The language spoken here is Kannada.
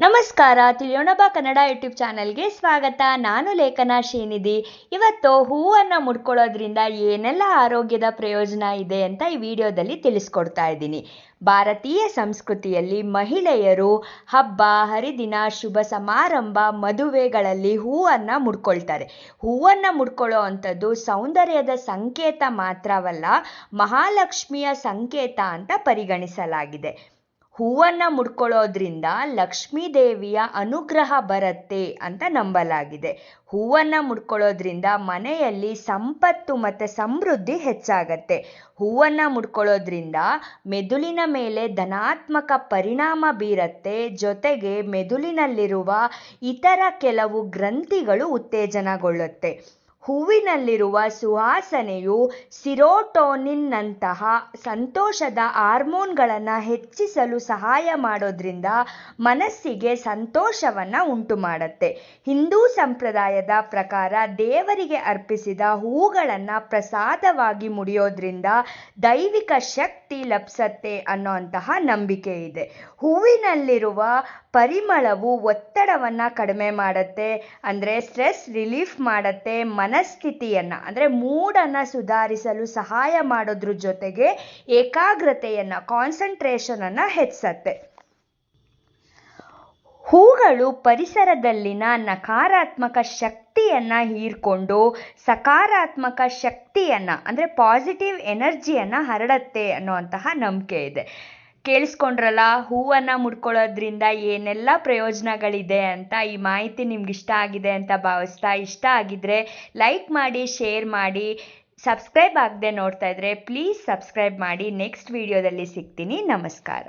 ನಮಸ್ಕಾರ, ತಿಳಿಯೋಣ ಬಾ ಕನ್ನಡ ಯೂಟ್ಯೂಬ್ ಚಾನಲ್ಗೆ ಸ್ವಾಗತ. ನಾನು ಲೇಖನ ಶ್ರೀನಿಧಿ. ಇವತ್ತು ಹೂವನ್ನು ಮುಡ್ಕೊಳ್ಳೋದ್ರಿಂದ ಏನೆಲ್ಲ ಆರೋಗ್ಯದ ಪ್ರಯೋಜನ ಇದೆ ಅಂತ ಈ ವಿಡಿಯೋದಲ್ಲಿ ತಿಳಿಸ್ಕೊಡ್ತಾ ಇದ್ದೀನಿ. ಭಾರತೀಯ ಸಂಸ್ಕೃತಿಯಲ್ಲಿ ಮಹಿಳೆಯರು ಹಬ್ಬ ಹರಿದಿನ, ಶುಭ ಸಮಾರಂಭ, ಮದುವೆಗಳಲ್ಲಿ ಹೂವನ್ನು ಮುಡ್ಕೊಳ್ತಾರೆ. ಹೂವನ್ನು ಮುಡ್ಕೊಳ್ಳೋ ಅಂಥದ್ದು ಸೌಂದರ್ಯದ ಸಂಕೇತ ಮಾತ್ರವಲ್ಲ, ಮಹಾಲಕ್ಷ್ಮಿಯ ಸಂಕೇತ ಅಂತ ಪರಿಗಣಿಸಲಾಗಿದೆ. ಹೂವನ್ನು ಮುಡ್ಕೊಳ್ಳೋದ್ರಿಂದ ಲಕ್ಷ್ಮೀ ದೇವಿಯ ಅನುಗ್ರಹ ಬರುತ್ತೆ ಅಂತ ನಂಬಲಾಗಿದೆ. ಹೂವನ್ನು ಮುಡ್ಕೊಳ್ಳೋದ್ರಿಂದ ಮನೆಯಲ್ಲಿ ಸಂಪತ್ತು ಮತ್ತು ಸಮೃದ್ಧಿ ಹೆಚ್ಚಾಗತ್ತೆ. ಹೂವನ್ನು ಮುಡ್ಕೊಳ್ಳೋದ್ರಿಂದ ಮೆದುಳಿನ ಮೇಲೆ ಧನಾತ್ಮಕ ಪರಿಣಾಮ ಬೀರತ್ತೆ. ಜೊತೆಗೆ ಮೆದುಳಿನಲ್ಲಿರುವ ಇತರ ಕೆಲವು ಗ್ರಂಥಿಗಳು ಉತ್ತೇಜನಗೊಳ್ಳುತ್ತೆ. ಹೂವಿನಲ್ಲಿರುವ ಸುವಾಸನೆಯು ಸಿರೋಟೋನಿನ್ನಂತಹ ಸಂತೋಷದ ಹಾರ್ಮೋನ್ಗಳನ್ನು ಹೆಚ್ಚಿಸಲು ಸಹಾಯ ಮಾಡೋದ್ರಿಂದ ಮನಸ್ಸಿಗೆ ಸಂತೋಷವನ್ನು ಉಂಟು ಮಾಡುತ್ತೆ. ಹಿಂದೂ ಸಂಪ್ರದಾಯದ ಪ್ರಕಾರ ದೇವರಿಗೆ ಅರ್ಪಿಸಿದ ಹೂಗಳನ್ನು ಪ್ರಸಾದವಾಗಿ ಮುಡಿಯೋದ್ರಿಂದ ದೈವಿಕ ಶಕ್ತಿ ಲಭಿಸತ್ತೆ ಅನ್ನೋಂತಹ ನಂಬಿಕೆ ಇದೆ. ಹೂವಿನಲ್ಲಿರುವ ಪರಿಮಳವು ಒತ್ತಡವನ್ನು ಕಡಿಮೆ ಮಾಡುತ್ತೆ, ಅಂದರೆ ಸ್ಟ್ರೆಸ್ ರಿಲೀಫ್ ಮಾಡುತ್ತೆ. ಮನಸ್ಥಿತಿಯನ್ನು ಅಂದರೆ ಮೂಡನ್ನು ಸುಧಾರಿಸಲು ಸಹಾಯ ಮಾಡೋದ್ರ ಜೊತೆಗೆ ಏಕಾಗ್ರತೆಯನ್ನು, ಕಾನ್ಸಂಟ್ರೇಷನನ್ನು ಹೆಚ್ಚಿಸುತ್ತೆ. ಹೂಗಳು ಪರಿಸರದಲ್ಲಿನ ನಕಾರಾತ್ಮಕ ಶಕ್ತಿಯನ್ನು ಹೀರ್ಕೊಂಡು ಸಕಾರಾತ್ಮಕ ಶಕ್ತಿಯನ್ನು ಅಂದರೆ ಪಾಸಿಟಿವ್ ಎನರ್ಜಿಯನ್ನು ಹರಡುತ್ತೆ ಅನ್ನುವಂತಹ ನಂಬಿಕೆ ಇದೆ. ಕೇಳಿಸ್ಕೊಂಡ್ರಲ್ಲ, ಹೂವನ್ನು ಮುಡ್ಕೊಳ್ಳೋದ್ರಿಂದ ಏನೆಲ್ಲ ಪ್ರಯೋಜನಗಳಿದೆ ಅಂತ. ಈ ಮಾಹಿತಿ ನಿಮ್ಗೆ ಇಷ್ಟ ಆಗಿದೆ ಅಂತ ಭಾವಿಸ್ತಾ, ಇಷ್ಟ ಆಗಿದ್ರೆ ಲೈಕ್ ಮಾಡಿ, ಶೇರ್ ಮಾಡಿ. ಸಬ್ಸ್ಕ್ರೈಬ್ ಆಗದೆ ನೋಡ್ತಾ ಇದ್ರೆ ಪ್ಲೀಸ್ ಸಬ್ಸ್ಕ್ರೈಬ್ ಮಾಡಿ. ನೆಕ್ಸ್ಟ್ ವಿಡಿಯೋದಲ್ಲಿ ಸಿಗ್ತೀನಿ. ನಮಸ್ಕಾರ.